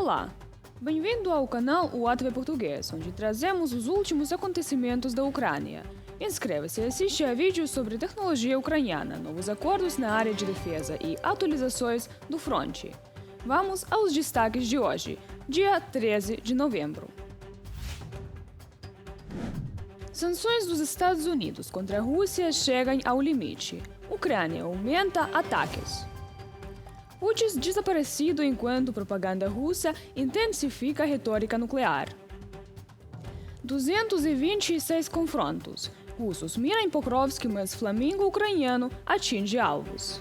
Olá, bem-vindo ao canal UATV Português, onde trazemos os últimos acontecimentos da Ucrânia. Inscreva-se e assiste a vídeos sobre tecnologia ucraniana, novos acordos na área de defesa e atualizações do fronte. Vamos aos destaques de hoje, dia 13 de novembro. Sanções dos Estados Unidos contra a Rússia chegam ao limite. Ucrânia aumenta ataques. Putin desaparecido enquanto propaganda russa intensifica a retórica nuclear. 226 confrontos. Russos miram em Pokrovsk, mas Flamingo ucraniano atinge alvos.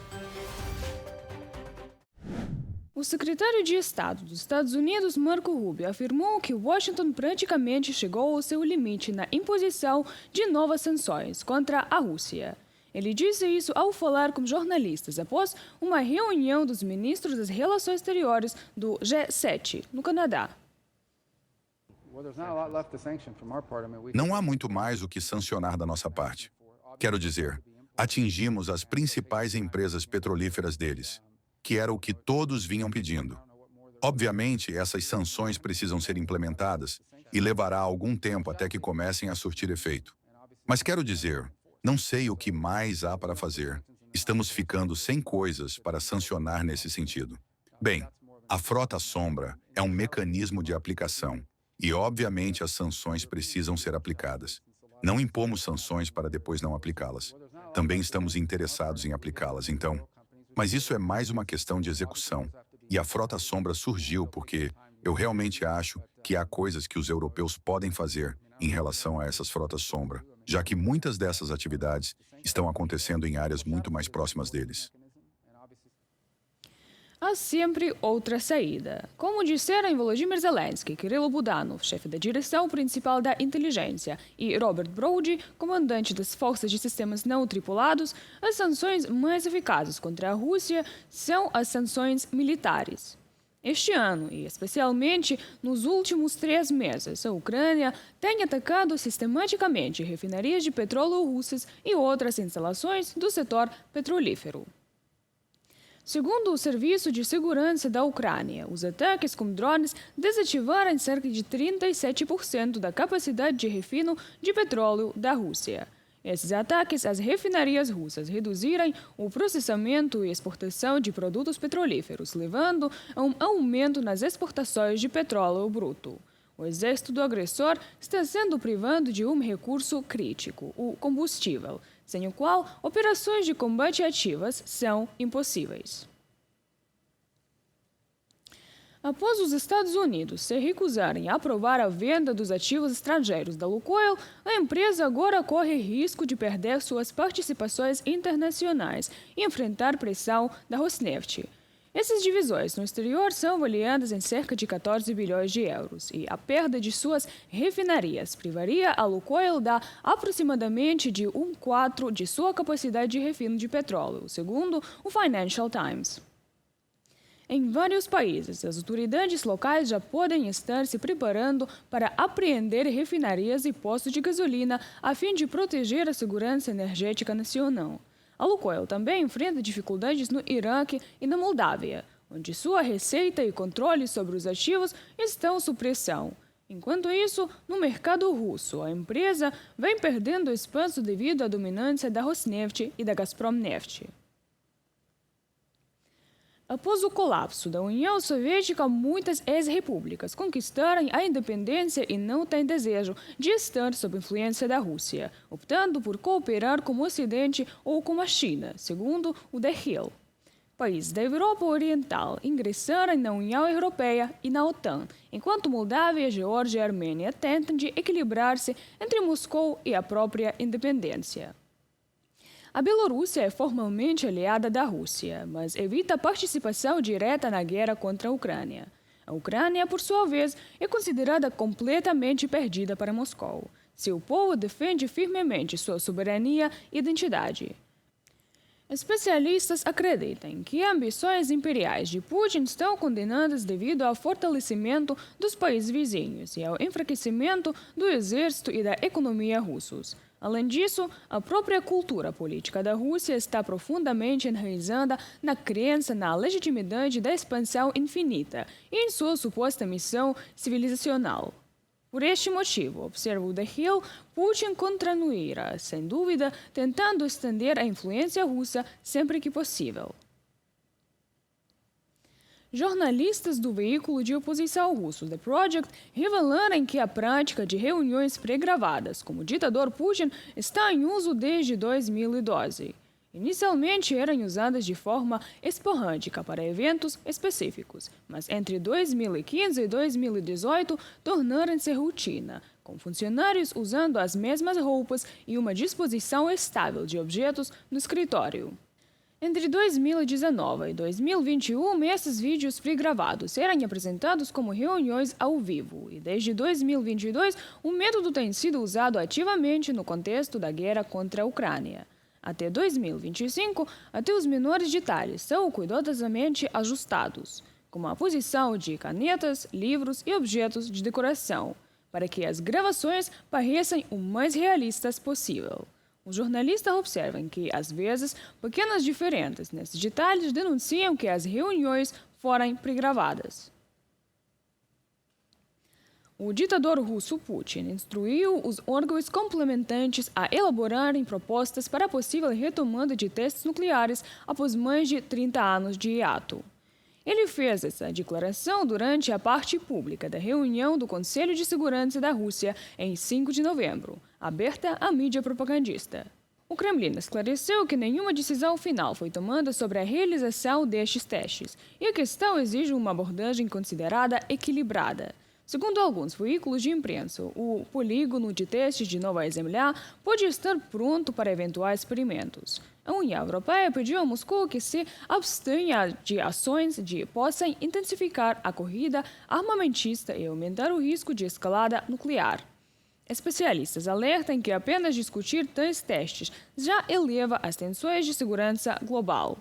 O secretário de Estado dos Estados Unidos, Marco Rubio, afirmou que Washington praticamente chegou ao seu limite na imposição de novas sanções contra a Rússia. Ele disse isso ao falar com jornalistas após uma reunião dos ministros das Relações Exteriores do G7, no Canadá. Não há muito mais o que sancionar da nossa parte. Quero dizer, atingimos as principais empresas petrolíferas deles, que era o que todos vinham pedindo. Obviamente, essas sanções precisam ser implementadas e levará algum tempo até que comecem a surtir efeito. Mas quero dizer, não sei o que mais há para fazer. Estamos ficando sem coisas para sancionar nesse sentido. Bem, a frota sombra é um mecanismo de aplicação e, obviamente, as sanções precisam ser aplicadas. Não impomos sanções para depois não aplicá-las. Também estamos interessados em aplicá-las, então. Mas isso é mais uma questão de execução. E a frota sombra surgiu porque eu realmente acho que há coisas que os europeus podem fazer em relação a essas frotas sombra, já que muitas dessas atividades estão acontecendo em áreas muito mais próximas deles. Há sempre outra saída. Como disseram Volodymyr Zelensky, Kirill Budanov, chefe da direção principal da inteligência, e Robert Brody, comandante das forças de sistemas não tripulados, as sanções mais eficazes contra a Rússia são as sanções militares. Este ano, e especialmente nos últimos 3 meses, a Ucrânia tem atacado sistematicamente refinarias de petróleo russas e outras instalações do setor petrolífero. Segundo o Serviço de Segurança da Ucrânia, os ataques com drones desativaram cerca de 37% da capacidade de refino de petróleo da Rússia. Esses ataques às refinarias russas reduziram o processamento e exportação de produtos petrolíferos, levando a um aumento nas exportações de petróleo bruto. O exército do agressor está sendo privado de um recurso crítico, o combustível, sem o qual operações de combate ativas são impossíveis. Após os Estados Unidos se recusarem a aprovar a venda dos ativos estrangeiros da Lukoil, a empresa agora corre risco de perder suas participações internacionais e enfrentar pressão da Rosneft. Essas divisões no exterior são avaliadas em cerca de 14 bilhões de euros e a perda de suas refinarias privaria a Lukoil da aproximadamente de 1/4 de sua capacidade de refino de petróleo, segundo o Financial Times. Em vários países, as autoridades locais já podem estar se preparando para apreender refinarias e postos de gasolina a fim de proteger a segurança energética nacional. A Lukoil também enfrenta dificuldades no Iraque e na Moldávia, onde sua receita e controle sobre os ativos estão sob pressão. Enquanto isso, no mercado russo, a empresa vem perdendo espaço devido à dominância da Rosneft e da Gazprom Neft. Após o colapso da União Soviética, muitas ex-repúblicas conquistaram a independência e não têm desejo de estar sob influência da Rússia, optando por cooperar com o Ocidente ou com a China, segundo o The Hill. Países da Europa Oriental ingressaram na União Europeia e na OTAN, enquanto Moldávia, Geórgia e Armênia tentam de equilibrar-se entre Moscou e a própria independência. A Bielorrússia é formalmente aliada da Rússia, mas evita a participação direta na guerra contra a Ucrânia. A Ucrânia, por sua vez, é considerada completamente perdida para Moscou. Seu povo defende firmemente sua soberania e identidade. Especialistas acreditam que ambições imperiais de Putin estão condenadas devido ao fortalecimento dos países vizinhos e ao enfraquecimento do exército e da economia russos. Além disso, a própria cultura política da Rússia está profundamente enraizada na crença na legitimidade da expansão infinita e em sua suposta missão civilizacional. Por este motivo, observa o The Hill, Putin continuará, sem dúvida, tentando estender a influência russa sempre que possível. Jornalistas do veículo de oposição russo The Project revelaram que a prática de reuniões pré-gravadas com o ditador Putin está em uso desde 2012. Inicialmente eram usadas de forma esporádica para eventos específicos, mas entre 2015 e 2018 tornaram-se rotina, com funcionários usando as mesmas roupas e uma disposição estável de objetos no escritório. Entre 2019 e 2021, esses vídeos pré-gravados eram apresentados como reuniões ao vivo, e desde 2022, o método tem sido usado ativamente no contexto da guerra contra a Ucrânia. Até 2025, até os menores detalhes são cuidadosamente ajustados, como a posição de canetas, livros e objetos de decoração, para que as gravações pareçam o mais realistas possível. Os jornalistas observam que, às vezes, pequenas diferenças nesses detalhes denunciam que as reuniões foram pré-gravadas. O ditador russo Putin instruiu os órgãos complementantes a elaborarem propostas para a possível retomada de testes nucleares após mais de 30 anos de hiato. Ele fez essa declaração durante a parte pública da reunião do Conselho de Segurança da Rússia em 5 de novembro, aberta à mídia propagandista. O Kremlin esclareceu que nenhuma decisão final foi tomada sobre a realização destes testes e a questão exige uma abordagem considerada equilibrada. Segundo alguns veículos de imprensa, o polígono de testes de Nova Zemlya pode estar pronto para eventuais experimentos. A União Europeia pediu a Moscou que se abstenha de ações que possam intensificar a corrida armamentista e aumentar o risco de escalada nuclear. Especialistas alertam que apenas discutir tais testes já eleva as tensões de segurança global.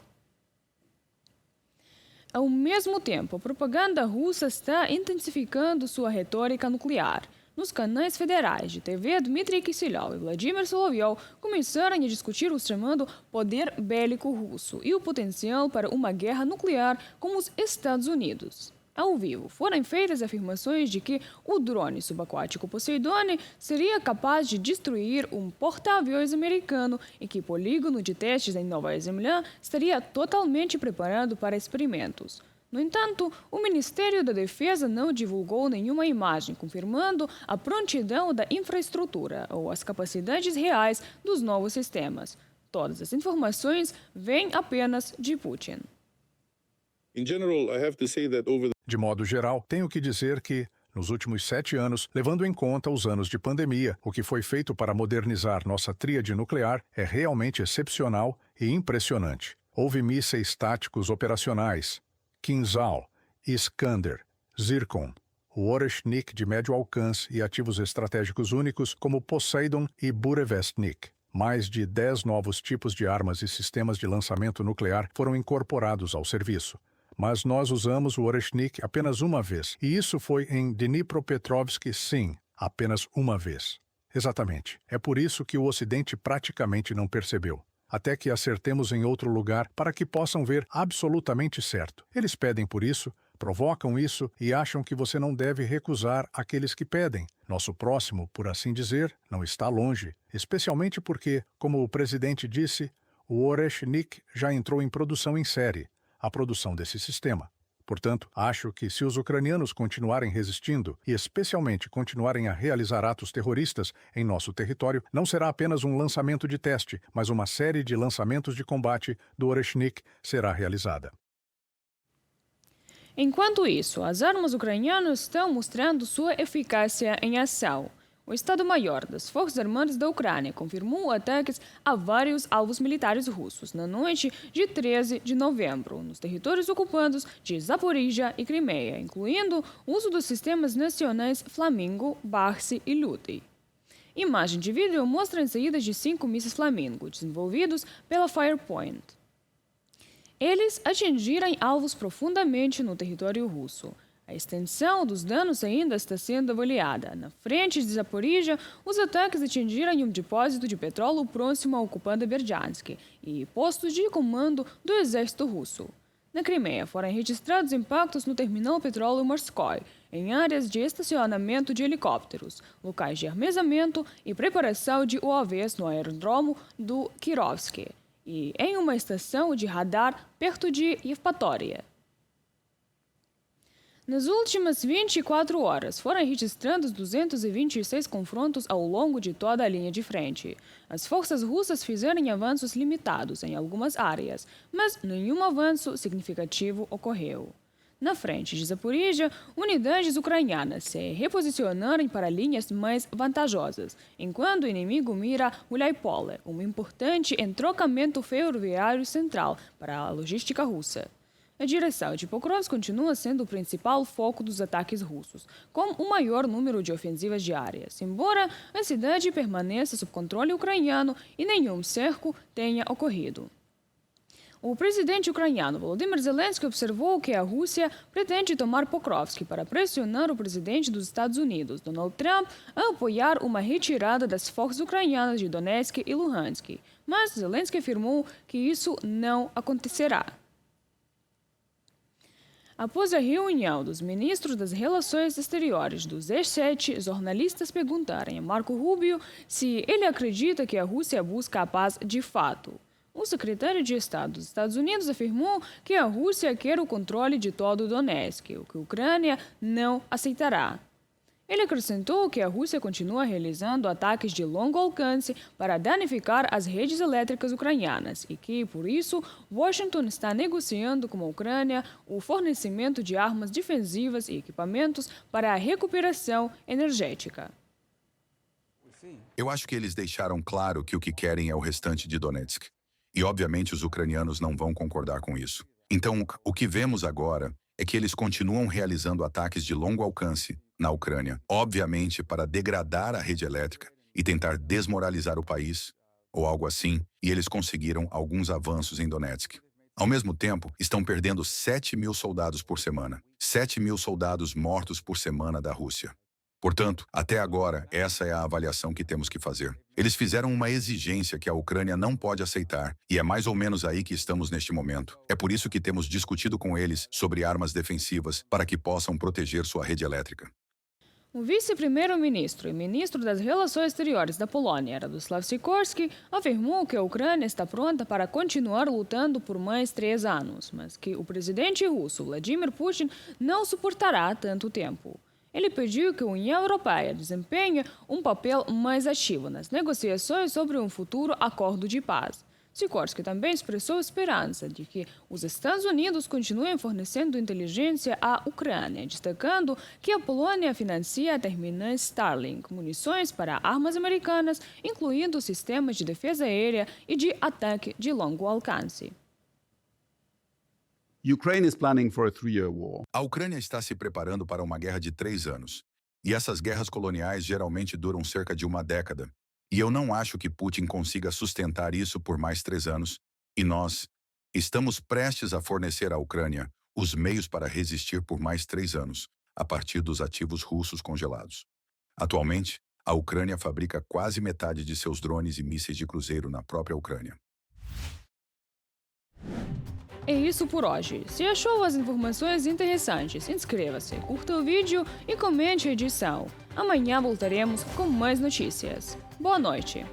Ao mesmo tempo, a propaganda russa está intensificando sua retórica nuclear. Nos canais federais de TV, Dmitry Kiselyov e Vladimir Solovyov começaram a discutir o chamado poder bélico russo e o potencial para uma guerra nuclear com os Estados Unidos. Ao vivo, foram feitas afirmações de que o drone subaquático Poseidon seria capaz de destruir um porta-aviões americano e que o polígono de testes em Nova Zemlya estaria totalmente preparado para experimentos. No entanto, o Ministério da Defesa não divulgou nenhuma imagem confirmando a prontidão da infraestrutura ou as capacidades reais dos novos sistemas. Todas as informações vêm apenas de Putin. De modo geral, tenho que dizer que, nos últimos 7 anos, levando em conta os anos de pandemia, o que foi feito para modernizar nossa tríade nuclear é realmente excepcional e impressionante. Houve mísseis táticos operacionais, Kinzhal, Iskander, Zircon, o Oreshnik de médio alcance e ativos estratégicos únicos como Poseidon e Burevestnik. Mais de 10 novos tipos de armas e sistemas de lançamento nuclear foram incorporados ao serviço. Mas nós usamos o Oreshnik apenas uma vez, e isso foi em Dnipropetrovsk, sim, apenas uma vez. Exatamente. É por isso que o Ocidente praticamente não percebeu. Até que acertemos em outro lugar para que possam ver absolutamente certo. Eles pedem por isso, provocam isso e acham que você não deve recusar aqueles que pedem. Nosso próximo, por assim dizer, não está longe, especialmente porque, como o presidente disse, o Oreshnik já entrou em produção em série. A produção desse sistema. Portanto, acho que se os ucranianos continuarem resistindo e especialmente continuarem a realizar atos terroristas em nosso território, não será apenas um lançamento de teste, mas uma série de lançamentos de combate do Oreshnik será realizada. Enquanto isso, as armas ucranianas estão mostrando sua eficácia em ação. O Estado-Maior das Forças Armadas da Ucrânia confirmou ataques a vários alvos militares russos na noite de 13 de novembro, nos territórios ocupados de Zaporizhia e Crimeia, incluindo o uso dos sistemas nacionais Flamingo, Barsi e Lutey. Imagem de vídeo mostra saídas de 5 mísseis Flamingo, desenvolvidos pela Firepoint. Eles atingiram alvos profundamente no território russo. A extensão dos danos ainda está sendo avaliada. Na frente de Zaporizhia, os ataques atingiram um depósito de petróleo próximo ao ocupante Berdiansk e postos de comando do exército russo. Na Crimeia, foram registrados impactos no terminal petróleo Morskoy, em áreas de estacionamento de helicópteros, locais de armazenamento e preparação de UAVs no aeródromo do Kirovsky e em uma estação de radar perto de Yevpatoria. Nas últimas 24 horas, foram registrados 226 confrontos ao longo de toda a linha de frente. As forças russas fizeram avanços limitados em algumas áreas, mas nenhum avanço significativo ocorreu. Na frente de Zaporizhia, unidades ucranianas se reposicionaram para linhas mais vantajosas, enquanto o inimigo mira Guляйполе, um importante entrocamento ferroviário central para a logística russa. A direção de Pokrovsk continua sendo o principal foco dos ataques russos, com o maior número de ofensivas diárias, embora a cidade permaneça sob controle ucraniano e nenhum cerco tenha ocorrido. O presidente ucraniano Volodymyr Zelensky observou que a Rússia pretende tomar Pokrovsk para pressionar o presidente dos Estados Unidos, Donald Trump, a apoiar uma retirada das forças ucranianas de Donetsk e Luhansk, mas Zelensky afirmou que isso não acontecerá. Após a reunião dos ministros das Relações Exteriores do G7, jornalistas perguntaram a Marco Rubio se ele acredita que a Rússia busca a paz de fato. O secretário de Estado dos Estados Unidos afirmou que a Rússia quer o controle de todo o Donetsk, o que a Ucrânia não aceitará. Ele acrescentou que a Rússia continua realizando ataques de longo alcance para danificar as redes elétricas ucranianas e que, por isso, Washington está negociando com a Ucrânia o fornecimento de armas defensivas e equipamentos para a recuperação energética. Eu acho que eles deixaram claro que o que querem é o restante de Donetsk. E, obviamente, os ucranianos não vão concordar com isso. Então, o que vemos agora é que eles continuam realizando ataques de longo alcance na Ucrânia, obviamente para degradar a rede elétrica e tentar desmoralizar o país, ou algo assim, e eles conseguiram alguns avanços em Donetsk. Ao mesmo tempo, estão perdendo 7.000 soldados por semana, 7.000 soldados mortos por semana da Rússia. Portanto, até agora, essa é a avaliação que temos que fazer. Eles fizeram uma exigência que a Ucrânia não pode aceitar, e é mais ou menos aí que estamos neste momento. É por isso que temos discutido com eles sobre armas defensivas para que possam proteger sua rede elétrica. O vice-primeiro-ministro e ministro das Relações Exteriores da Polônia, Radoslaw Sikorski, afirmou que a Ucrânia está pronta para continuar lutando por mais 3 anos, mas que o presidente russo, Vladimir Putin, não suportará tanto tempo. Ele pediu que a União Europeia desempenhe um papel mais ativo nas negociações sobre um futuro acordo de paz. Sikorski também expressou esperança de que os Estados Unidos continuem fornecendo inteligência à Ucrânia, destacando que a Polônia financia terminais Starlink, munições para armas americanas, incluindo sistemas de defesa aérea e de ataque de longo alcance. Ukraine is planning for a 3-year war. A Ucrânia está se preparando para uma guerra de 3 anos. E essas guerras coloniais geralmente duram cerca de uma década. E eu não acho que Putin consiga sustentar isso por mais 3 anos. E nós estamos prestes a fornecer à Ucrânia os meios para resistir por mais 3 anos, a partir dos ativos russos congelados. Atualmente, a Ucrânia fabrica quase metade de seus drones e mísseis de cruzeiro na própria Ucrânia. É isso por hoje. Se achou as informações interessantes, inscreva-se, curta o vídeo e comente a edição. Amanhã voltaremos com mais notícias. Boa noite!